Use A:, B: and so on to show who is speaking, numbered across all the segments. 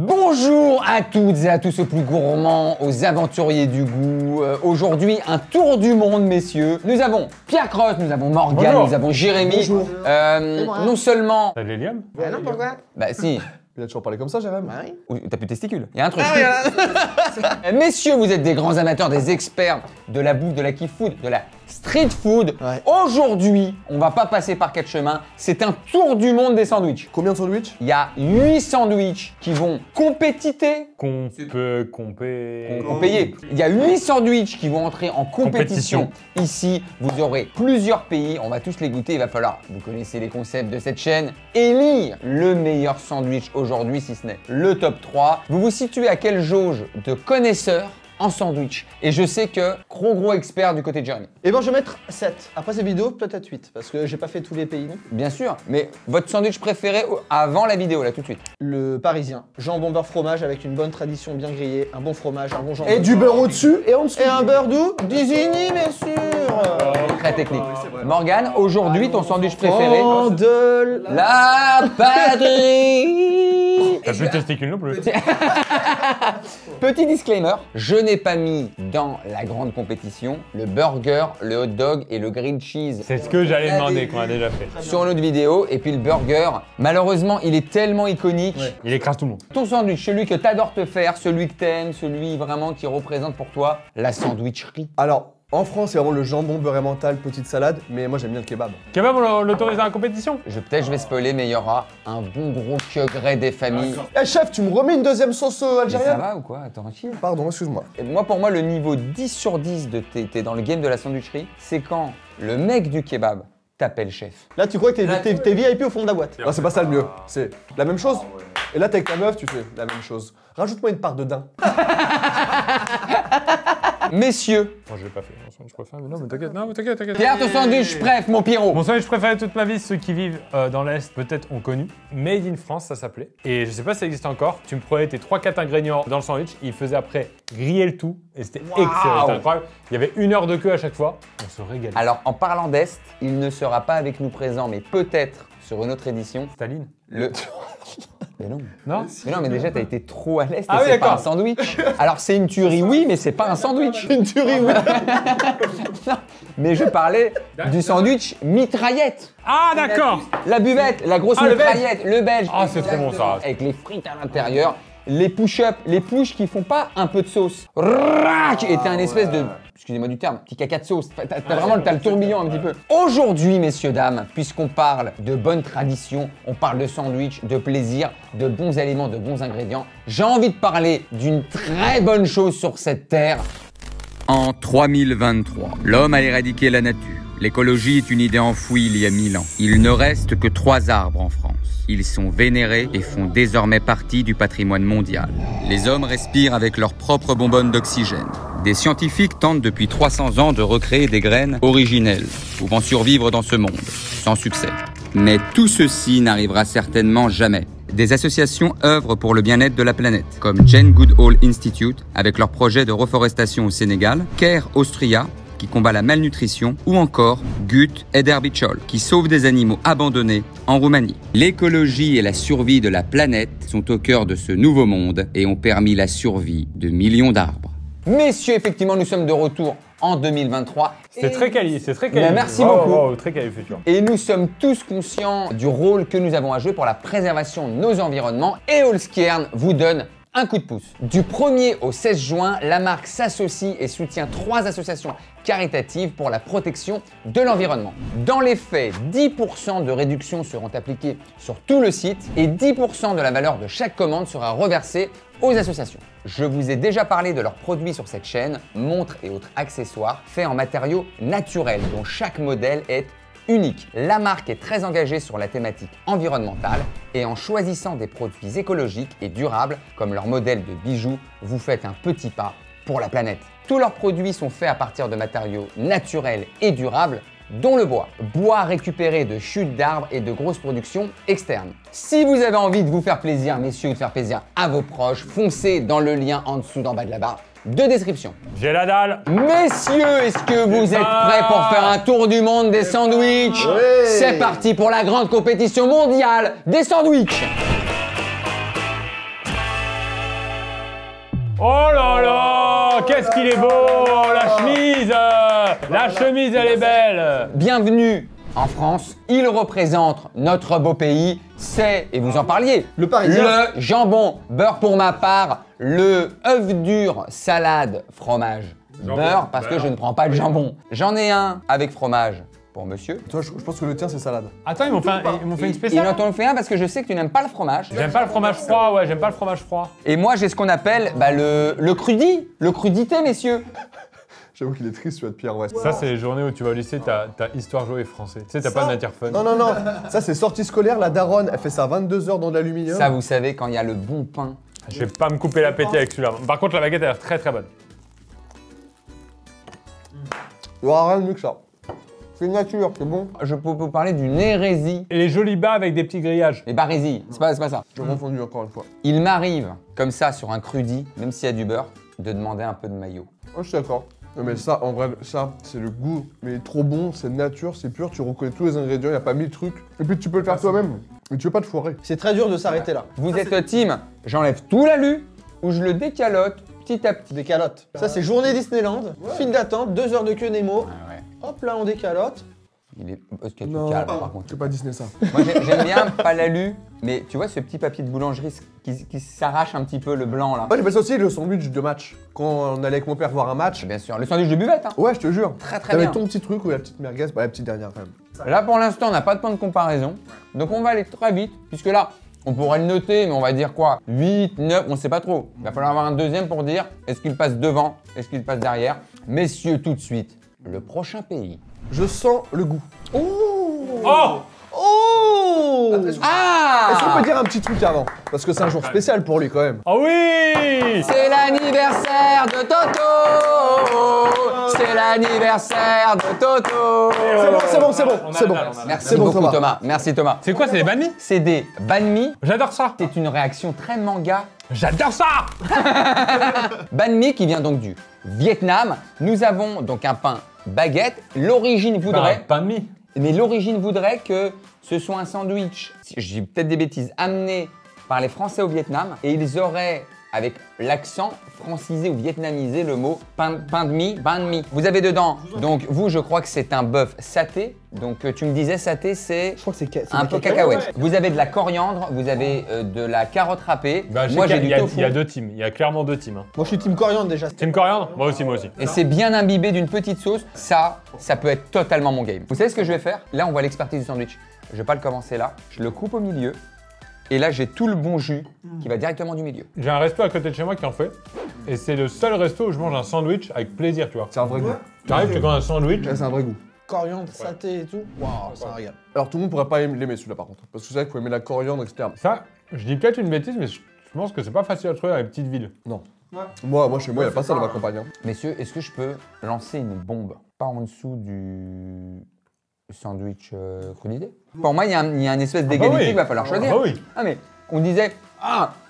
A: Bonjour à toutes et à tous aux plus gourmands, aux aventuriers du goût. Aujourd'hui, un tour du monde, messieurs. Nous avons Pierre Cross, nous avons Morgane,
B: Bonjour.
A: nous avons Jérémy.
B: Bonjour.
A: Non seulement...
B: T'as de l'hélium?
C: Ah non, pourquoi?
A: Bah si.
C: Il a toujours parlé comme ça, Jérémy.
A: T'as plus de testicules. Il y a un truc. Messieurs, vous êtes des grands amateurs, des experts de la bouffe, de la key food, de la street food.
C: Ouais.
A: Aujourd'hui, on va pas passer par quatre chemins. C'est un tour du monde des sandwichs.
C: Combien de sandwichs?
A: Il y a 8 sandwichs qui vont compétiter. Payer. Il y a 8 sandwichs qui vont entrer en compétition. Ici, vous aurez plusieurs pays, on va tous les goûter. Il va falloir, vous connaissez les concepts de cette chaîne, élire le meilleur sandwich aujourd'hui, si ce n'est le top 3. Vous vous situez à quelle jauge de connaisseurs en sandwich? Et je sais que gros expert du côté de Jérémy.
C: Eh ben, je vais mettre 7. Après ces vidéos, peut-être 8, parce que j'ai pas fait tous les pays non.
A: Bien sûr, mais votre sandwich préféré avant la vidéo, là, tout de suite.
C: Le parisien, jambon beurre fromage avec une bonne tradition bien grillée, un bon fromage, un bon jambon.
B: Et du beurre au-dessus et en dessous.
C: Et un beurre doux d'Isigny, bien sûr.
A: Très technique. Morgane, aujourd'hui, ton sandwich préféré?
C: Oh, de
A: La patrie.
B: T'as plus de testicules non plus.
A: Petit disclaimer, je n'ai pas mis dans la grande compétition le burger, le hot dog et le grilled cheese
B: C'est ce que j'allais demander qu'on a déjà fait.
A: sur une autre vidéo. Et puis le burger, malheureusement, il est tellement iconique.
C: Ouais.
B: Il écrase tout le monde.
A: Ton sandwich, celui que t'adores te faire, celui que t'aimes, celui vraiment qui représente pour toi la sandwicherie.
C: Alors, en France, c'est vraiment le jambon beurre mental, petite salade, mais moi j'aime bien le kebab.
B: Kebab, on l'autorise à la compétition?
A: Peut-être je vais spoiler, mais il y aura un bon gros queugret des familles.
C: Eh chef, tu me remets une deuxième sauce
A: Mais ça
C: algérienne?
A: va ou quoi? Attends, chill.
C: Pardon, excuse-moi.
A: Et moi, pour moi, le niveau 10 sur 10 de t'es dans le game de la sandwicherie, c'est quand le mec du kebab t'appelle chef.
C: Là, tu crois que t'es VIP au fond de la boîte? Non, c'est pas ça le mieux. C'est la même chose. Et là, t'es avec ta meuf, tu fais la même chose. Rajoute-moi une part de daim.
A: Messieurs,
B: Moi, je l'ai pas fait. Mon sandwich préféré, mais non, mais t'inquiète, non, mais t'inquiète.
A: Pierre, ton sandwich, bref, mon Pierrot.
B: Mon sandwich préféré toute ma vie, ceux qui vivent dans l'Est, peut-être ont connu. Made in France, ça s'appelait. Et je sais pas si ça existe encore. Tu me prenais tes 3-4 ingrédients dans le sandwich, il faisait après griller le tout. Et c'était excellent, c'était incroyable. Il y avait 1 heure de queue à chaque fois. On se régalait.
A: Alors, en parlant d'Est, il ne sera pas avec nous présent, mais peut-être sur une autre édition.
B: Staline?
A: Le... Mais non.
B: Non?
A: Mais non, mais déjà, t'as été trop à l'Est et
B: Ah oui,
A: c'est pas un
B: d'accord.
A: sandwich. Alors, c'est une tuerie, oui, mais c'est pas un sandwich.
C: Une tuerie, oui.
A: Non, mais je parlais du sandwich mitraillette.
B: Ah, d'accord!
A: La buvette, la grosse
B: Ah, le
A: mitraillette, le belge.
B: Ah, c'est trop bon, ça.
A: Avec les frites à l'intérieur, les push-ups, les push qui font pas un peu de sauce. Rac. Et t'as un espèce de, excusez-moi du terme, petit caca de sauce. T'as le tourbillon un petit peu. Aujourd'hui, messieurs, dames, puisqu'on parle de bonne tradition, on parle de sandwich, de plaisir, de bons aliments, de bons ingrédients, j'ai envie de parler d'une très bonne chose sur cette terre.
D: En 3023, l'homme a éradiqué la nature. L'écologie est une idée enfouie il y a 1000 ans. Il ne reste que 3 arbres en France. Ils sont vénérés et font désormais partie du patrimoine mondial. Les hommes respirent avec leur propre bonbonne d'oxygène. Des scientifiques tentent depuis 300 ans de recréer des graines originelles, pouvant survivre dans ce monde, sans succès. Mais tout ceci n'arrivera certainement jamais. Des associations œuvrent pour le bien-être de la planète, comme Jane Goodall Institute, avec leur projet de reforestation au Sénégal, Care Austria, qui combat la malnutrition, ou encore Gut Ederbichol, qui sauve des animaux abandonnés en Roumanie. L'écologie et la survie de la planète sont au cœur de ce nouveau monde et ont permis la survie de millions d'arbres.
A: Messieurs, effectivement, nous sommes de retour en 2023.
B: C'est très quali, c'est très quali.
A: Mais merci beaucoup.
B: Wow, très quali futur.
A: Et nous sommes tous conscients du rôle que nous avons à jouer pour la préservation de nos environnements. Et Holzkern vous donne un coup de pouce. Du 1er au 16 juin, la marque s'associe et soutient 3 associations caritatives pour la protection de l'environnement. Dans les faits, 10% de réduction seront appliquées sur tout le site et 10% de la valeur de chaque commande sera reversée aux associations. Je vous ai déjà parlé de leurs produits sur cette chaîne, montres et autres accessoires faits en matériaux naturels dont chaque modèle est unique. La marque est très engagée sur la thématique environnementale et en choisissant des produits écologiques et durables comme leur modèle de bijoux, vous faites un petit pas pour la planète. Tous leurs produits sont faits à partir de matériaux naturels et durables, dont le bois. Bois récupéré de chutes d'arbres et de grosses productions externes. Si vous avez envie de vous faire plaisir, messieurs, ou de faire plaisir à vos proches, foncez dans le lien en dessous d'en bas de la barre de description.
B: J'ai la dalle.
A: Messieurs, est-ce que vous êtes prêts pour faire un tour du monde des sandwichs?
C: Oui.
A: C'est parti pour la grande compétition mondiale des sandwichs.
B: Oh là là, qu'est-ce qu'il est beau, la chemise. La chemise, elle est belle.
A: Bienvenue en France. Il représente notre beau pays. C'est, et vous en parliez,
C: Le Parisien.
A: le jambon. Beurre pour ma part, le œuf dur, salade, fromage.
B: Jambon,
A: Beurre parce que
B: beurre.
A: je ne prends pas de jambon. J'en ai un avec fromage pour monsieur.
C: Toi, je pense que le tien, c'est salade.
B: Attends, ils m'ont fait une
A: Il
B: spéciale.
A: en t'en fait un parce que je sais que tu n'aimes pas le fromage.
B: J'aime pas le fromage froid, ouais, j'aime pas le fromage froid.
A: Et moi, j'ai ce qu'on appelle le crudi, le crudité, messieurs.
C: J'avoue qu'il est triste, tu vois, de Pierre West.
B: Ça, c'est les journées où tu vas au lycée, t'as histoire, géo et français. Tu sais, t'as pas de matière fun.
C: Non, non, non. Ça, c'est sortie scolaire. La daronne, elle fait ça à 22 h dans de l'aluminium.
A: Ça, vous savez, quand il y a le bon pain.
B: Je vais pas me couper l'appétit avec celui-là. Par contre, la baguette, elle a l'air très très bonne.
C: Il y aura rien de mieux que ça. C'est nature, c'est bon.
A: Je peux vous parler d'une hérésie.
B: Et les jolis bas avec des petits grillages.
A: Les barésies, c'est pas ça.
C: Je m'en fondu encore une fois.
A: Il m'arrive, comme ça, sur un crudi, même s'il y a du beurre, de demander un peu de maillot.
C: Oh, je suis d'accord. Non, mais ça, en vrai, ça, c'est le goût. Mais trop bon, c'est nature, c'est pur, tu reconnais tous les ingrédients, il n'y a pas 1000 trucs. Et puis tu peux le faire toi-même. Et tu veux pas te foirer.
E: C'est très dur de s'arrêter là.
A: Vous êtes team, j'enlève tout l'alu ou je le décalote petit à petit.
E: Des calottes. Ça, c'est journée Disneyland. File d'attente, 2 heures de queue Nemo.
A: Ah ouais.
E: Hop là, on décalote.
A: Il est... Est-ce que tu
C: Non,
A: calmes, par contre.
C: c'est pas Disney ça.
A: Moi, j'aime bien pas l'alu, mais tu vois ce petit papier de boulangerie qui s'arrache un petit peu le blanc là.
C: Moi, j'ai fait ça aussi le sandwich de match. Quand on allait avec mon père voir un match.
A: Bien sûr, le sandwich de buvette. Hein.
C: Ouais, je te jure.
A: Très, très
C: T'avais
A: bien.
C: ton petit truc ou la petite merguez, bah la petite dernière quand même.
A: Là, pour l'instant, on n'a pas de point de comparaison. Donc, on va aller très vite, puisque là, on pourrait le noter, mais on va dire quoi 8, 9, on sait pas trop. Il va falloir avoir un deuxième pour dire est-ce qu'il passe devant, est-ce qu'il passe derrière. Messieurs, tout de suite, le prochain pays.
C: Je sens le goût.
B: Oh!
E: Oh
A: Ah
C: Est-ce qu'on peut dire un petit truc avant? Parce que c'est un jour spécial pour lui quand même.
B: Ah oui!
A: C'est l'anniversaire de Toto. C'est l'anniversaire de Toto.
C: C'est bon, c'est bon,
B: On a
C: c'est bon.
B: la dalle, on a la
A: Merci
C: C'est bon,
A: beaucoup,
C: Thomas.
A: Thomas. Merci, Thomas.
B: C'est quoi, c'est des banh mi?
A: C'est des banh mi.
B: J'adore ça!
A: C'est une réaction très manga.
B: J'adore ça!
A: Banh mi qui vient donc du Vietnam. Nous avons donc un pain baguette. L'origine voudrait,
B: Pain de mie.
A: mais l'origine voudrait que ce soit un sandwich, je dis peut-être des bêtises, amené par les Français au Vietnam et ils auraient, avec l'accent, francisé ou vietnamisé le mot pain de mie, banh mi. Vous avez dedans, donc vous, je crois que c'est un bœuf saté. Donc tu me disais saté, c'est
C: Je crois que c'est
A: un peu cacahuète. Vous avez de la coriandre, vous avez de la carotte râpée.
B: Bah,
A: Moi, j'ai du
B: il y a
A: tofu.
B: deux teams. Il y a clairement deux teams. Hein.
E: Moi, je suis team coriandre déjà.
B: Team coriandre? Moi aussi, moi aussi.
A: Et c'est bien imbibé d'une petite sauce. Ça peut être totalement mon game. Vous savez ce que je vais faire? Là, on voit l'expertise du sandwich. Je vais pas le commencer là. Je le coupe au milieu. Et là, j'ai tout le bon jus qui va directement du milieu.
B: J'ai un resto à côté de chez moi qui en fait. Et c'est le seul resto où je mange un sandwich avec plaisir, tu vois.
C: C'est un vrai goût.
B: Tu arrives, tu commandes un sandwich.
C: Ouais, c'est un vrai goût.
E: Coriandre, saté et tout. Waouh, ça régale.
C: Alors tout le monde pourrait pas l'aimer celui-là par contre. Parce que c'est vrai qu'il faut aimer la coriandre, etc.
B: Ça, je dis peut-être une bêtise, mais je pense que c'est pas facile à trouver dans les petites villes.
C: Non. Moi, chez moi, il n'y a pas ça dans ma campagne. Hein.
A: Messieurs, est-ce que je peux lancer une bombe? Pas en dessous du sandwich crudité? Pour moi, il y a une espèce d'égalité
B: oui.
A: qu'il va falloir choisir.
B: Ah bah oui.
A: Ah mais, on disait,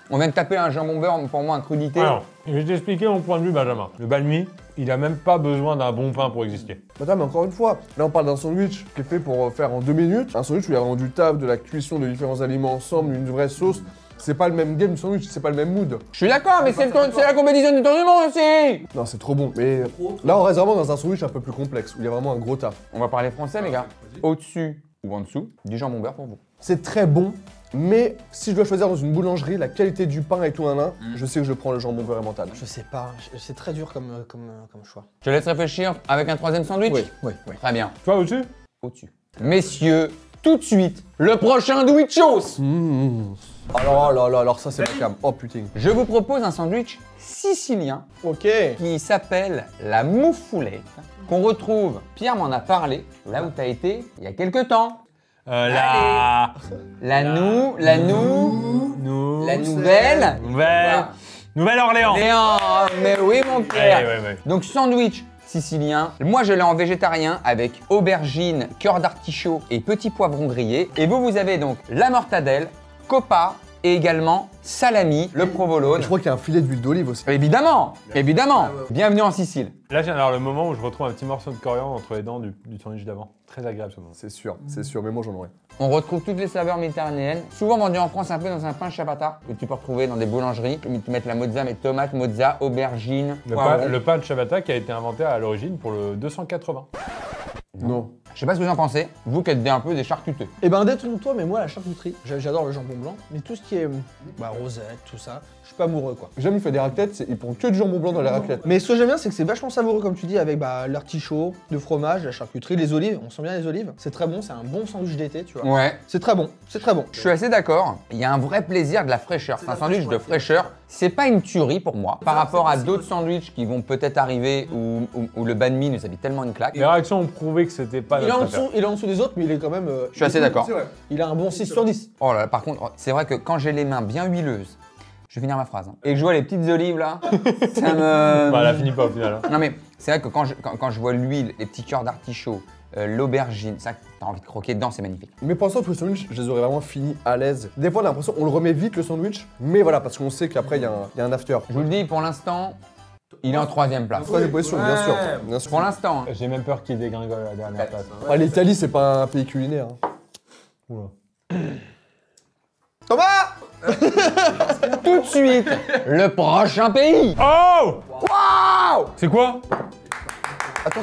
A: on vient de taper un jambon beurre, pour moi, un crudité.
B: Alors, je vais t'expliquer mon point de vue, Benjamin. Le banh mi, il a même pas besoin d'un bon pain pour exister.
C: Attends, mais encore une fois, là on parle d'un sandwich qui est fait pour faire en 2 minutes. Un sandwich où il y a vraiment du taf, de la cuisson de différents aliments ensemble, une vraie sauce. C'est pas le même game du sandwich, c'est pas le même mood.
A: Je suis d'accord, mais c'est la compétition du tour du monde aussi.
C: Non, c'est trop bon. Mais là, on reste vraiment dans un sandwich un peu plus complexe, où il y a vraiment un gros taf.
A: On va parler français, les gars. Au-dessus ou en dessous, du jambon beurre pour vous.
C: C'est très bon, mais si je dois choisir dans une boulangerie, la qualité du pain et tout je sais que je prends le jambon beurre emmental.
E: Je sais pas, c'est très dur comme choix.
A: Je te laisse réfléchir avec un troisième sandwich.
E: Oui.
A: Très bien.
B: Toi au-dessus?
A: Au-dessus. Messieurs, tout de suite, le prochain sandwichos.
C: Alors ça c'est ma cam. Oh putain.
A: Je vous propose un sandwich sicilien
E: Ok.
A: qui s'appelle la moufoulette, qu'on retrouve, Pierre m'en a parlé, là où tu as été il y a quelques temps.
B: La
A: La nouvelle.
B: Nouvelle-Orléans.
A: Léon, mais oui mon Pierre.
B: Ouais.
A: Donc sandwich sicilien. Moi je l'ai en végétarien avec aubergine, cœur d'artichaut et petits poivrons grillés. Et vous avez donc la mortadelle, copa et également salami, le provolone.
C: Je crois qu'il y a un filet d'huile d'olive aussi.
A: Évidemment, évidemment. Bienvenue en Sicile.
B: Là, j'ai alors le moment où je retrouve un petit morceau de coriandre entre les dents du sandwich d'avant. Très agréable ce moment.
C: C'est sûr, mais moi j'en aurais.
A: On retrouve toutes les saveurs méditerranéennes, souvent vendues en France un peu dans un pain ciabatta que tu peux retrouver dans des boulangeries. Ils te mettent la mozza, mais tomates, mozza, aubergine, poireaux.
B: Le pain de ciabatta qui a été inventé à l'origine pour le 280.
C: Non.
A: Je sais pas ce que vous en pensez, vous qui êtes un peu des charcuteux.
E: Eh ben détrompe-toi, mais moi la charcuterie, j'adore le jambon blanc, mais tout ce qui est rosette, tout ça, je suis pas amoureux quoi.
C: J'aime, il fait des raclettes, ils prennent que du jambon blanc dans les raclettes.
E: Mais ce que j'aime bien, c'est que c'est vachement savoureux comme tu dis, avec l'artichaut, le fromage, la charcuterie, les olives, on sent bien les olives. C'est très bon, c'est un bon sandwich d'été, tu vois.
A: Ouais.
E: C'est très bon, c'est très bon.
A: Je suis assez d'accord. Il y a un vrai plaisir de la fraîcheur. C'est un sandwich de fraîcheur. C'est pas une tuerie pour moi. Par rapport à d'autres sandwichs qui vont peut-être arriver où le banh mi nous a mis tellement une claque.
B: Les réactions ont prouvé que c'était pas
E: Il est,
B: notre
E: en
B: affaire.
E: dessous, il est en dessous des autres, mais il est quand même.
A: Je suis assez d'accord.
C: C'est vrai.
E: Il a un bon 6 sur 10.
A: Oh là là, par contre, c'est vrai que quand j'ai les mains bien huileuses, je vais finir ma phrase, hein, et que je vois les petites olives là, ça me...
B: Bah, elle a fini pas au final. Hein.
A: Non mais c'est vrai que quand je vois l'huile, les petits cœurs d'artichaut, l'aubergine, ça, t'as envie de croquer dedans, c'est magnifique.
C: Mais pour l'instant, tous les sandwichs, je les aurais vraiment finis à l'aise. Des fois, on a l'impression on le remet vite le sandwich, mais voilà, parce qu'on sait qu'après, il y a un after.
A: Je vous le dis, pour l'instant, il est en 3ème place.
C: Troisième position, bien sûr. Bien sûr.
A: Pour l'instant, hein.
B: J'ai même peur qu'il dégringole à la dernière place.
C: Ah, l'Italie, c'est pas un pays culinaire. Hein.
B: Oula.
E: Thomas
A: Tout de suite, le prochain pays.
B: Oh!
A: Waouh!
B: C'est quoi?
C: Attends,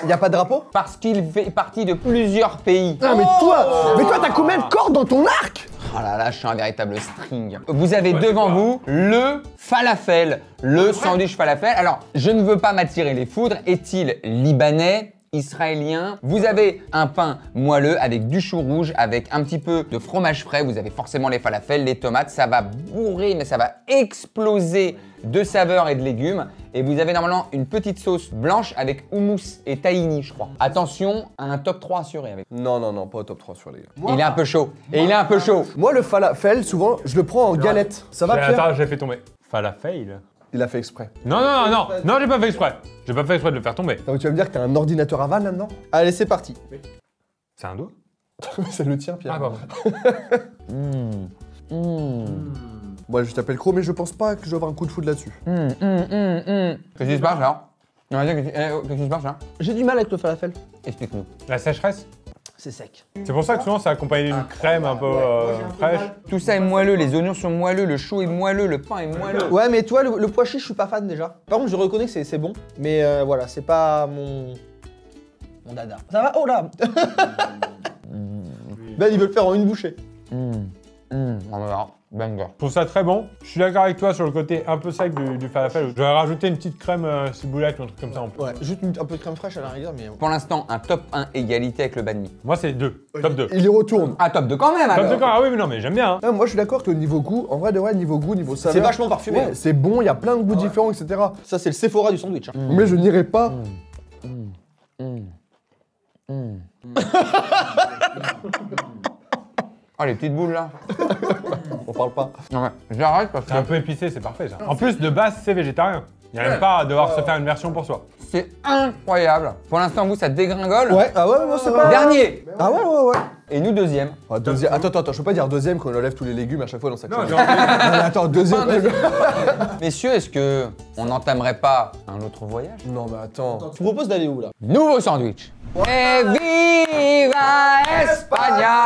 C: y a pas de drapeau?
A: Parce qu'il fait partie de plusieurs pays.
C: Ah, mais toi, t'as combien de cordes dans ton arc?
A: Oh là là, je suis un véritable string. Vous avez devant vous le falafel, le sandwich falafel. Alors, je ne veux pas m'attirer les foudres. Est-il libanais, israélien? Vous avez un pain moelleux avec du chou rouge, avec un petit peu de fromage frais. Vous avez forcément les falafels, les tomates. Ça va bourrer, mais ça va exploser de saveurs et de légumes. Et vous avez normalement une petite sauce blanche avec houmous et tahini, je crois. Attention, un top 3 assuré avec.
C: Non, pas au top 3 sur les gars.
A: Il est un peu chaud. Et il est un peu chaud.
C: Moi, le falafel, souvent, je le prends en galette. Ça va, Pierre?
B: Attends, j'ai fait tomber. Falafel?
C: Il a fait exprès.
B: Non, j'ai pas fait exprès. J'ai pas fait exprès de le faire tomber.
C: Donc, tu vas me dire que t'as un ordinateur à vanne là-dedans?
E: Allez, c'est parti.
B: C'est un doigt?
C: C'est le tien, Pierre.
B: Ah, pardon.
C: Moi, je t'appelle Cro, mais je pense pas que je vais avoir un coup de foudre là-dessus.
A: Qu'est-ce qui se passe là? Qu'est-ce qui se passe là?
E: J'ai du mal avec le falafel.
A: Explique-nous.
B: La sécheresse?
E: C'est sec.
B: C'est pour ça que souvent c'est accompagné d'une crème un peu fraîche.
A: Tout ça est moelleux, les oignons sont moelleux, le chou est moelleux, le pain est moelleux.
E: Ouais, mais toi, le pois chiche, je suis pas fan déjà. Par contre, je reconnais que c'est bon, mais voilà, c'est pas mon dada. Ça va? Oh là Ben, il veut le faire en une bouchée.
A: On va voir. Banger.
B: Je trouve ça très bon. Je suis d'accord avec toi sur le côté un peu sec du falafel. Je vais rajouter une petite crème ciboulette ou un truc comme ça en plus.
E: Ouais, juste un peu de crème fraîche à la rigueur, mais...
A: Pour l'instant, un top 1 égalité avec le banh mi.
B: Moi c'est 2. Top 2.
C: Il y retourne.
A: Ah, top 2 quand même
B: Top
A: alors.
B: 2 quand? Ah oui, mais non, mais j'aime bien. Hein.
C: Non, moi, je suis d'accord que niveau goût, en vrai de vrai, niveau goût, niveau saveur.
E: C'est vachement parfumé.
C: Ouais, c'est bon, il y a plein de goûts différents, etc.
E: Ça, c'est le Sephora du sandwich. Hein.
C: Mais je n'irai pas.
A: Oh, les petites boules là.
C: On parle pas.
A: Ouais, j'arrête parce que
B: C'est un peu épicé, c'est parfait ça. En plus, de base, c'est végétarien. Il n'y a même pas à devoir se faire une version pour soi.
A: c'est incroyable. Pour l'instant, vous, ça dégringole.
E: Ouais, ah ouais, moi, c'est pas...
A: Dernier.
E: Ah ouais.
A: Et nous, deuxième.
C: Ah, deuxième. Attends, je peux pas dire deuxième quand on enlève tous les légumes à chaque fois dans sa cuisine.
B: Non,
C: Non, mais attends, deuxième.
A: Messieurs, est-ce que on n'entamerait pas un autre voyage?
C: Non, mais attends.
E: Tu proposes d'aller où, là?
A: Nouveau sandwich. Et viva España!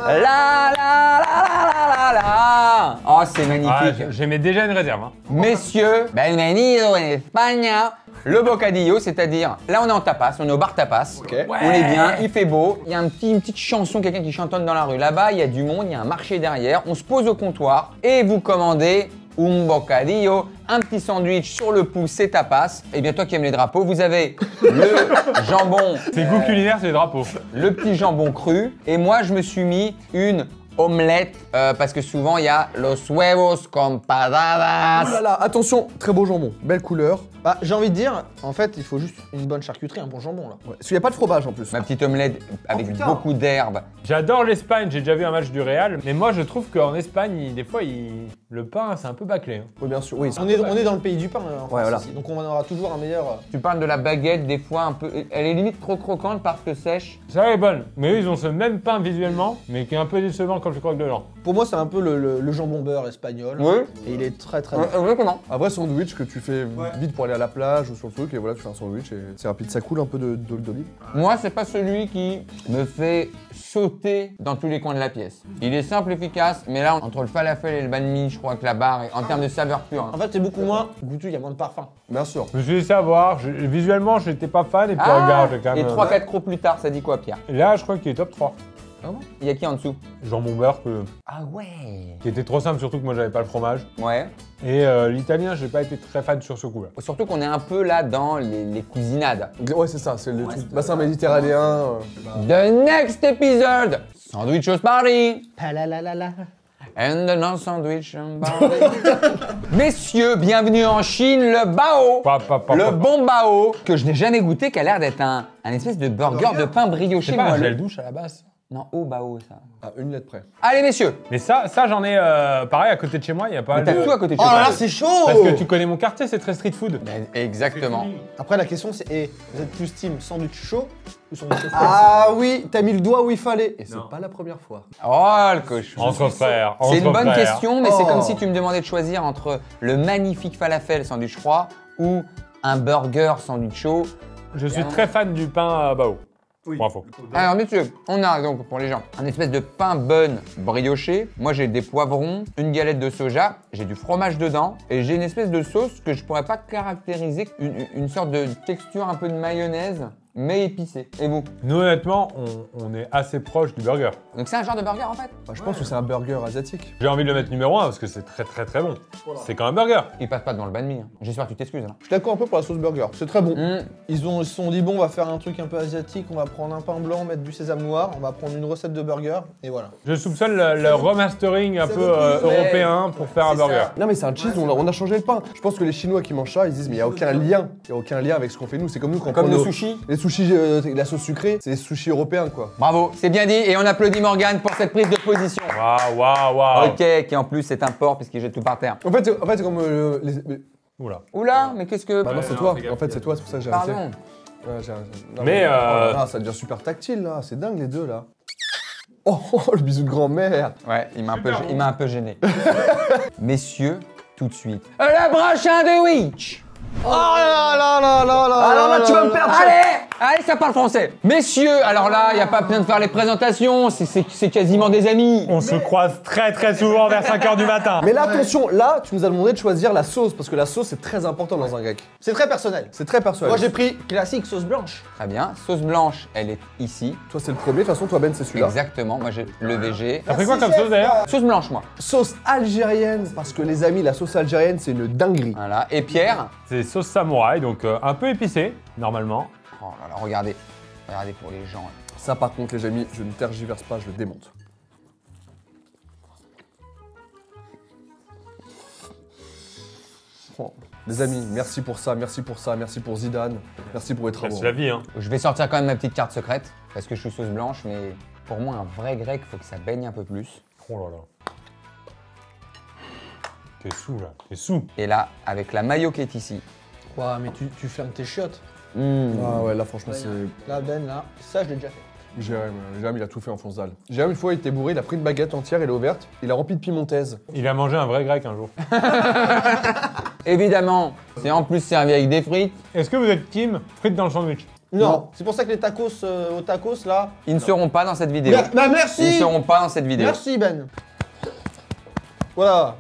A: La la la la la la! Oh, c'est
B: Ah,
A: magnifique.
B: j'aimais déjà une réserve. Hein.
A: Messieurs, bienvenido en España. Le bocadillo, c'est-à-dire, là on est en tapas, on est au bar tapas.
C: Ok.
A: On est bien, il fait beau. Il y a une petite chanson, quelqu'un qui chantonne dans la rue. Là-bas, il y a du monde, il y a un marché derrière. On se pose au comptoir et vous commandez un bocadillo, un petit sandwich sur le pouce, c'est tapas. Et bien toi qui aimes les drapeaux, vous avez le jambon,
B: C'est goût culinaire, c'est les drapeaux.
A: le petit jambon cru. Et moi, je me suis mis une omelette parce que souvent il y a los huevos con
C: Oh
A: patatas.
C: là là, attention, très beau jambon, belle couleur.
E: Bah, j'ai envie de dire, en fait, il faut juste une bonne charcuterie, un bon jambon, là.
C: Ouais. Parce qu'il n'y a pas de fromage en plus.
A: Ma petite omelette avec beaucoup d'herbes.
B: J'adore l'Espagne, j'ai déjà vu un match du Real, mais moi je trouve qu'en Espagne, des fois, le pain c'est un peu bâclé. Hein.
C: Oui, bien sûr, oui.
E: On est dans le pays du pain, en France,
C: voilà.
E: ici. Donc on en aura toujours un meilleur...
A: Tu parles de la baguette, des fois un peu. Elle est limite trop croquante parce que sèche.
B: Ça est bonne, mais eux ils ont ce même pain visuellement, mais qui est un peu décevant quand tu croques dedans.
E: Pour moi, c'est un peu le jambon beurre espagnol.
A: Oui.
E: Et il est très très bon.
A: Exactement.
C: Un vrai sandwich que tu fais vite pour aller à la plage ou sur le truc et voilà, tu fais un sandwich et c'est rapide. Ça coule un peu d'huile d'olive.
A: Moi, c'est pas celui qui me fait sauter dans tous les coins de la pièce. Il est simple, efficace, mais là, entre le falafel et le banh mi, je crois que la barre, en termes de saveur pure.
E: En fait, c'est beaucoup moins goûteux, il y a moins de parfum.
C: Bien sûr.
B: Je me suis laissé avoir. Visuellement, j'étais pas fan. Et puis
A: Ah,
B: regarde, j'ai quand
A: et
B: même.
A: 3-4 crocs plus tard, ça dit quoi, Pierre?
B: Et là, je crois qu'il est top 3.
A: Il y a qui en dessous?
B: Jambon beurre,
A: Ah ouais.
B: qui était trop simple, surtout que moi, j'avais pas le fromage.
A: Ouais.
B: Et l'italien, j'ai pas été très fan sur ce coup-là.
A: Surtout qu'on est un peu là dans les cousinades.
C: Ouais, c'est ça, c'est le truc. Bassin méditerranéen.
A: The next episode, Sandwich House Party.
E: Palalalala.
A: And the non-sandwich party. Messieurs, bienvenue en Chine, le bao. Le bon bao, que je n'ai jamais goûté, qui a l'air d'être un espèce de burger de pain brioché.
B: C'est pas un
A: moelleux.
B: gel douche à la base.
A: Non, au bao, ça.
C: À une lettre près.
A: Allez, messieurs.
B: Mais ça j'en ai pareil à côté de chez moi, il y a pas
A: Mais t'as
B: de...
A: tout à côté de
E: Oh
A: chez
E: là
A: toi.
E: là, c'est chaud.
B: Parce que tu connais mon quartier, c'est très street food.
A: Exactement.
E: Après, la question, c'est vous êtes plus team sandwich chaud ou sandwich chaud?
C: Ah oui, t'as mis le doigt où il fallait. Et c'est pas la première fois.
A: Oh, le cochon.
B: Entre frères.
A: C'est une bonne
B: frères.
A: question, mais c'est
C: Oh.
A: comme si tu me demandais de choisir entre le magnifique falafel sandwich froid ou un burger sandwich chaud.
B: Je suis très fan du pain bao. Pour info.
A: Alors messieurs, on a donc pour les gens un espèce de pain bun brioché. Moi j'ai des poivrons, une galette de soja, j'ai du fromage dedans et j'ai une espèce de sauce que je pourrais pas caractériser, une sorte de texture un peu de mayonnaise mais épicée. Et vous?
B: Nous, honnêtement, on est assez proche du burger.
A: Donc c'est un genre de burger en fait?
C: Bah, je pense que c'est un burger asiatique.
B: J'ai envie de le mettre numéro 1 parce que c'est très très très bon. C'est quand même un burger.
A: Il passe pas devant le banh mi. Hein. J'espère que tu t'excuses. Hein.
C: Je suis d'accord un peu pour la sauce burger. C'est très bon.
E: Ils se sont dit, bon, on va faire un truc un peu asiatique, on va prendre un pain blanc, mettre du sésame noir, on va prendre une recette de burger, et voilà.
B: Je soupçonne le remastering un peu européen pour faire un burger.
C: Non mais c'est un cheese, on a changé le pain. Je pense que les Chinois qui mangent ça, ils disent mais il y a aucun lien. Il y a aucun lien avec ce qu'on fait nous. C'est comme nous quand on
A: Comme
C: prend
A: nos sushis.
C: Les sushis, la sauce sucrée, c'est les sushis européens quoi.
A: Bravo, c'est bien dit et on applaudit Morgane pour cette prise de position.
B: Waouh.
A: Ok, qui en plus est un porc puisqu'il jette tout par terre.
C: En fait, c'est comme
B: Oula.
A: Oula, mais qu'est-ce que...
C: Bah non, c'est toi. En fait, c'est toi, c'est pour ça que j'ai arrêté.
A: Pardon.
C: Ouais, non,
B: Mais,
C: oh là là, ça devient super tactile là. C'est dingue les deux là. Oh, le bisou de grand-mère.
A: Ouais, il m'a un peu gêné. Messieurs, tout de suite. Le prochain de Witch.
E: Oh là là là là là.
C: Alors là, tu vas me perdre.
A: Allez, ça parle français. Messieurs, alors là, il n'y a pas besoin de faire les présentations, c'est quasiment des amis.
B: On se croise très très souvent vers 5h du matin.
C: Mais là, attention, là, tu nous as demandé de choisir la sauce parce que la sauce c'est très important dans un grec.
E: C'est très personnel.
C: C'est très personnel.
E: Moi, j'ai pris classique sauce blanche.
A: Très bien, sauce blanche, elle est ici.
C: Toi, c'est le premier. De toute façon, toi, Ben, c'est celui-là.
A: Exactement, moi j'ai le VG.
B: T'as pris quoi comme sauce d'ailleurs?
A: Sauce blanche, moi.
C: Sauce algérienne, parce que les amis, la sauce algérienne, c'est une dinguerie.
A: Voilà, et Pierre.
B: C'est sauce samouraï, donc un peu épicé, normalement.
A: Oh là là, regardez. Regardez pour les gens.
C: Ça, par contre, les amis, je ne tergiverse pas, je le démonte. Oh, les amis, merci pour ça, merci pour ça, merci pour Zidane, merci pour les travaux.
B: C'est la vie, hein.
A: Je vais sortir quand même ma petite carte secrète, parce que je suis sauce blanche, mais pour moi, un vrai grec, faut que ça baigne un peu plus.
B: Oh là là. T'es sous là, t'es sous.
A: Et là, avec la mayo qui est ici.
E: Ouah, mais tu fermes tes chiottes.
C: Ah ouais, là, franchement, c'est...
E: Là, Ben, là, ça, je l'ai déjà fait.
C: Jérém, il a tout fait en fonce dalle. Jérém, une fois, il était bourré, il a pris une baguette entière, il est ouverte, il a rempli de pimontaise.
B: Il a mangé un vrai grec un jour.
A: Évidemment, c'est en plus servi avec des frites.
B: Est-ce que vous êtes team frites dans le sandwich?
E: Non, c'est pour ça que les tacos au tacos, là...
A: Ils ne seront pas dans cette vidéo.
E: Bah, merci.
A: Ils ne seront pas dans cette vidéo.
E: Merci, Ben. Voilà.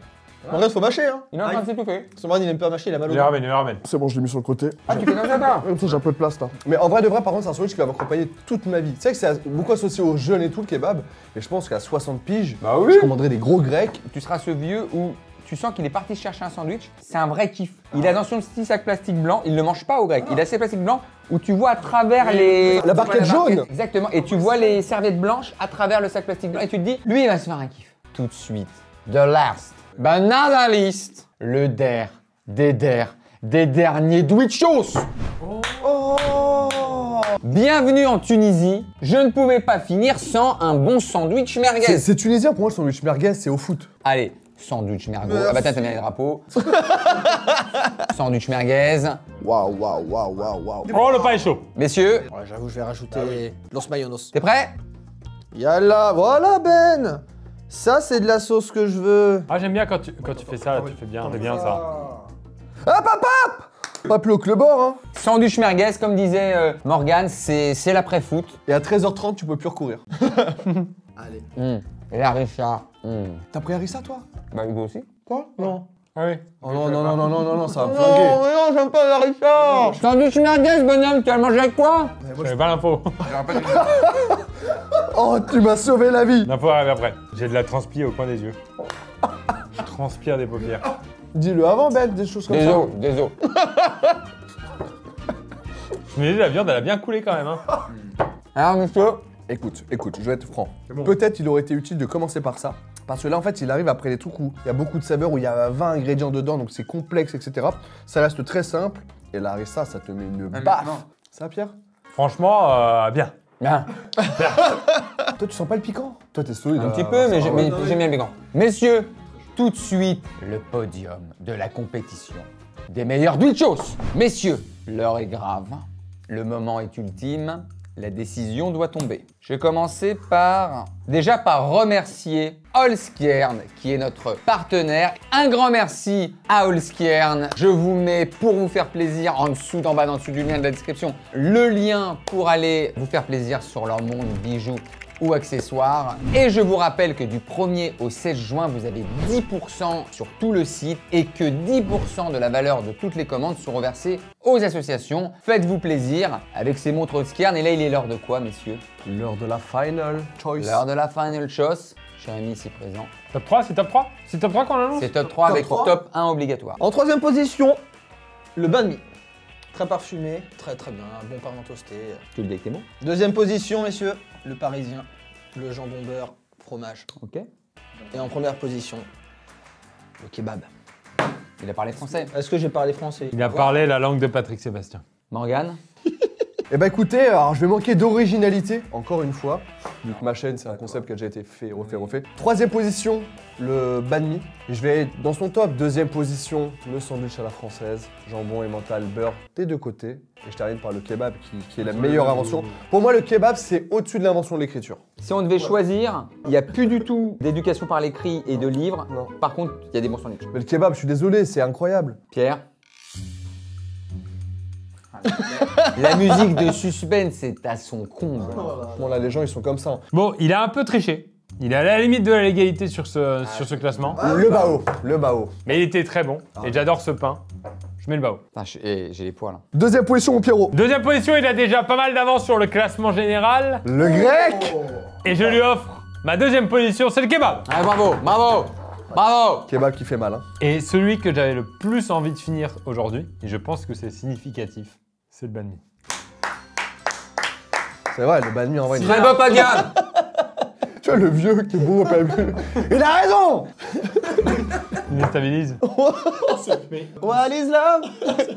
E: En vrai, faut mâcher, hein.
A: Il est en train de s'étouffer.
E: Sandrine, il aime pas mâcher, il a mal au
B: Il
E: dos.
B: ramène, il ramène.
C: C'est bon, je l'ai mis sur le côté.
A: Ah, tu fais comme ça, toi?
C: Comme ça, j'ai un peu de place là. Mais en vrai de vrai, par contre, c'est un sandwich qui va m'accompagner toute ma vie. Tu sais que c'est beaucoup associé aux jeunes et tout, le kebab. Et je pense qu'à 60 piges, je commanderai des gros grecs.
A: Tu seras ce vieux où tu sens qu'il est parti chercher un sandwich. C'est un vrai kiff. Il a dans son petit sac plastique blanc. Il ne le mange pas au grec. Il a ses plastiques blancs où tu vois à travers les...
C: La barquette jaune.
A: Exactement. Et tu vois les serviettes blanches à travers le sac plastique blanc. Et tu te dis, lui, il va se faire un kiff. Tout de suite. The last. But not the least. Le des derniers Dwichos. Bienvenue en Tunisie. Je ne pouvais pas finir sans un bon sandwich merguez.
C: C'est tunisien pour moi, le sandwich merguez, c'est au foot.
A: Allez, sandwich merguez. Ah bah t'as bien les drapeaux. Sandwich merguez.
C: Waouh, waouh, waouh, waouh, waouh.
B: Oh, le pain est chaud.
A: Messieurs,
E: Ouais, j'avoue, je vais rajouter Los Mayonos.
A: t'es prêts?
E: Yalla, voilà Ben. Ça, c'est de la sauce que je veux.
B: Ah, j'aime bien quand tu fais ça, là, tu fais bien, c'est bien ça.
C: Hop, hop, hop. Pas plus haut que le bord, hein.
A: Sandwich merguez, comme disait Morgane, c'est l'après-foot.
C: Et à 13h30, tu peux plus recourir.
E: Allez.
A: Et harissa.
C: T'as pris harissa, toi?
A: Bah, Hugo aussi.
C: Quoi? Non.
B: Ah oui.
C: Oh non, non, non, non, non, non, non, ça va me
E: Non,
C: flinguer.
E: mais non, j'aime pas l'harissa.
A: Sandwich merguez, bonhomme, tu vas le manger avec quoi?
B: J'avais pas l'info.
C: Oh, tu m'as sauvé la vie.
B: L'info arrive après. J'ai de la transpi au coin des yeux. Je transpire des paupières.
C: Dis-le avant, Ben, des choses comme ça.
A: Désolé.
B: Je me dis, la viande, elle a bien coulé quand même. Hein.
A: Alors, monsieur?
C: Écoute, je vais être franc. Peut-être il aurait été utile de commencer par ça. Parce que là, en fait, il arrive après des trucs où il y a beaucoup de saveurs, où il y a 20 ingrédients dedans, donc c'est complexe, etc. Ça reste très simple. Et la harissa, ça te met une baffe. Ça, Pierre?
B: Franchement, bien.
A: Bien.
C: Toi, tu sens pas le piquant? Toi, t'es solide.
A: Un petit peu, mais j'aime bien le piquant. Messieurs, tout de suite, le podium de la compétition des meilleurs Dulchos. Messieurs, l'heure est grave, le moment est ultime, la décision doit tomber. Je vais commencer par remercier Holzkern, qui est notre partenaire. Un grand merci à Holzkern. Je vous mets, pour vous faire plaisir, en dessous du lien de la description, le lien pour aller vous faire plaisir sur leur monde bijoux ou accessoires. Et je vous rappelle que du 1er au 16 juin, vous avez 10% sur tout le site et que 10% de la valeur de toutes les commandes sont reversées aux associations. Faites-vous plaisir avec ces montres Holzkern. Et là, il est l'heure de quoi, messieurs?
C: L'heure de la final choice.
A: L'heure de la final choice. Jérémy ici présent.
B: Top 3, c'est top 3? C'est top 3 qu'on annonce?
A: C'est top 3 avec
E: 3.
A: top 1 obligatoire.
E: En troisième position, le banh mi. Très parfumé, très très bien, un bon parment toasté.
A: Tu le dis avec tes mots.
E: Deuxième position, messieurs, le parisien, le jambon beurre, fromage.
A: Ok.
E: Et en première position, le kebab.
A: Il a parlé français.
E: Est-ce que j'ai parlé français?
B: Il a parlé la langue de Patrick Sébastien.
A: Morgane.
C: Eh bah écoutez, alors je vais manquer d'originalité, encore une fois. Vu que ma chaîne, c'est un concept qui a déjà été fait, refait. Troisième position, le banh mi. Et je vais être dans son top. Deuxième position, le sandwich à la française. Jambon, emmental, beurre des deux côtés. Et je termine par le kebab qui est la meilleure invention. Pour moi, le kebab, c'est au-dessus de l'invention de l'écriture.
A: Si on devait choisir, il n'y a plus du tout d'éducation par l'écrit et de livres.
C: Non.
A: Par contre, il y a des bons sandwichs.
C: Mais le kebab, je suis désolé, c'est incroyable.
A: Pierre. La musique de suspense est à son comble.
C: Bon là, les gens, ils sont comme ça.
B: Bon, il a un peu triché. Il est à la limite de la légalité sur ce classement.
C: Le bao, le bao.
B: Mais il était très bon. Et j'adore ce pain. Je mets le bao.
A: Putain, j'ai les poils.
C: Deuxième position, mon Pierrot.
B: Deuxième position, il a déjà pas mal d'avance sur le classement général.
C: Le grec.
B: Et je lui offre ma deuxième position, c'est le kebab.
A: Ah, bravo, bravo, bravo.
C: Kebab qui fait mal, hein.
B: Et celui que j'avais le plus envie de finir aujourd'hui, et je pense que c'est significatif, c'est le banh mi.
C: C'est vrai, le banh mi en vrai.
A: Très beau podium.
C: Tu vois le vieux qui est beau, pas le... Il a raison.
B: Il déstabilise.
E: What is love?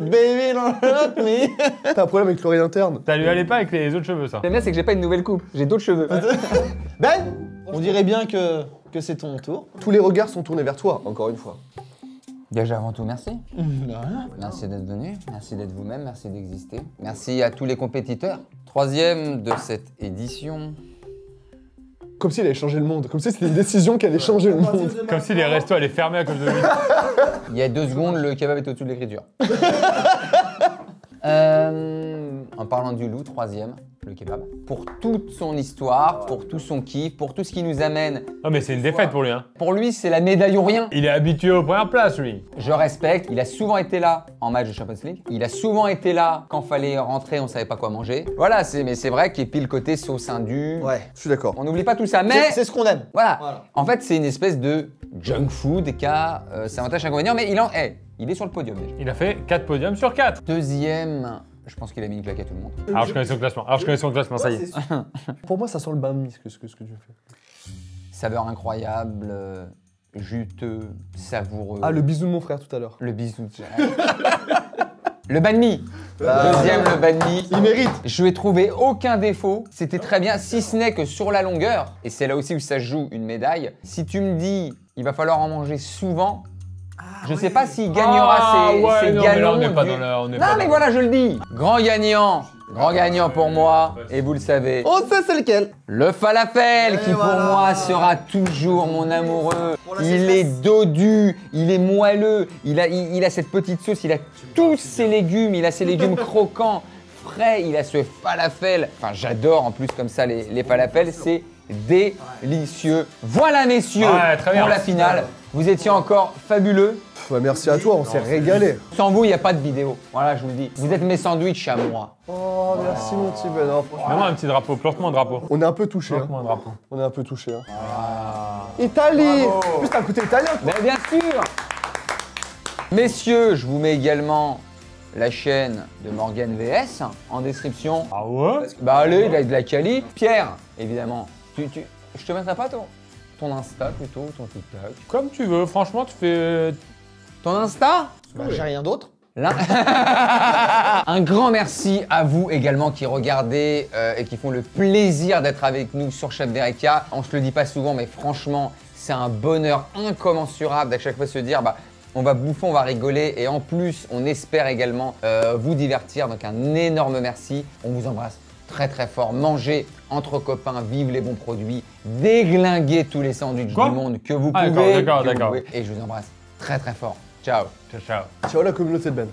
E: Baby, don't hurt me.
C: T'as un problème avec l'oreille interne.
B: Ça lui allait pas avec les autres cheveux, ça.
A: Ce qui est bien, c'est que j'ai pas une nouvelle coupe. J'ai d'autres cheveux.
E: Ben, on dirait bien que c'est ton tour.
C: Tous les regards sont tournés vers toi, encore une fois.
A: Déjà avant tout, merci. Merci d'être venu, merci d'être vous-même, merci d'exister. Merci à tous les compétiteurs. Troisième de cette édition.
C: Comme s'il allait changer le monde, comme si c'était une décision qui allait changer le monde.
B: Comme si les restos allaient fermer à cause de lui.
A: Il y a 2 secondes, le kebab est au-dessus de l'écriture. En parlant du loup, troisième, le kebab. Pour toute son histoire, pour tout son kiff, pour tout ce qui nous amène.
B: Non mais c'est une défaite pour lui, hein.
A: Pour lui, c'est la médaille ou rien.
B: Il est habitué aux premières places, lui.
A: Je respecte, il a souvent été là en match de Champions League. Il a souvent été là quand fallait rentrer, on savait pas quoi manger. Voilà, mais c'est vrai qu'il y a pile le côté sauce indue.
E: Ouais.
C: Je suis d'accord.
A: On n'oublie pas tout ça, mais
E: C'est ce qu'on aime.
A: voilà. En fait, c'est une espèce de junk food qui a ses avantages et inconvénients, mais il est sur le podium déjà.
B: Il a fait 4 podiums sur 4.
A: Deuxième, je pense qu'il a mis une claque à tout le monde.
B: Alors je connais son classement, ça y est.
C: Pour moi, ça sent le banh mi, ce que tu fais.
A: Saveur incroyable, juteux, savoureux.
C: Ah, le bisou de mon frère tout à l'heure.
A: Le bisou. Le banh mi. Deuxième, le banh mi.
E: Il mérite.
A: Je lui ai trouvé aucun défaut. C'était très bien, si ce n'est que sur la longueur, et c'est là aussi où ça joue une médaille, si tu me dis il va falloir en manger souvent, je sais pas s'il gagnera ses
B: non, mais là,
A: galons.
B: on n'est pas
A: du-
B: dans le... on n'est
A: Non
B: pas
A: mais
B: dans-
A: voilà, je le dis. Grand gagnant Grand gagnant pour moi, et vous le savez.
E: On sait c'est lequel.
A: Le falafel qui pour
E: voilà.
A: moi sera toujours mon amoureux.
E: Pour la
A: Il
E: sécheresse.
A: est dodu, il est moelleux, il a cette petite sauce, il a tous ses légumes, il a ses légumes croquants, frais, il a ce falafel. Enfin j'adore en plus comme ça les falafels, c'est délicieux. Voilà messieurs
B: Ouais, très bien.
A: pour la finale. Vous étiez encore fabuleux.
C: Bah, merci à toi, on s'est régalé.
A: Sans vous, il n'y a pas de vidéo. Voilà, je vous le dis. Vous êtes mes sandwichs à moi.
C: Oh, merci mon petit Ben. Non, franchement,
B: Mets-moi un petit drapeau, plante-moi un drapeau.
C: on est un peu touché.
B: Plante-moi un drapeau.
C: On est un peu touché. Italie. En plus, t'as un côté italien, toi.
A: Mais bien sûr. Messieurs, je vous mets également la chaîne de Morgan VS en description.
B: Ah ouais?
A: Bah allez, il a de la quali. Pierre, évidemment. Je te mettrai pas ton Insta plutôt, ton TikTok.
B: Comme tu veux, franchement, tu fais.
A: Ton Insta?
E: Bah, j'ai rien d'autre.
A: Un grand merci à vous également qui regardez et qui font le plaisir d'être avec nous sur Chef Dereka. On se le dit pas souvent, mais franchement, c'est un bonheur incommensurable d'à chaque fois se dire bah, on va bouffer, on va rigoler et en plus, on espère également vous divertir. Donc un énorme merci. On vous embrasse très très fort. Mangez entre copains, vive les bons produits, déglinguez tous les sandwichs
B: Quoi?
A: du monde que vous
B: Ah,
A: pouvez.
B: d'accord,
A: que vous
B: d'accord.
A: pouvez. Et je vous embrasse très très fort. Ciao.
B: Ciao, ciao.
C: Ciao la communauté de Ben.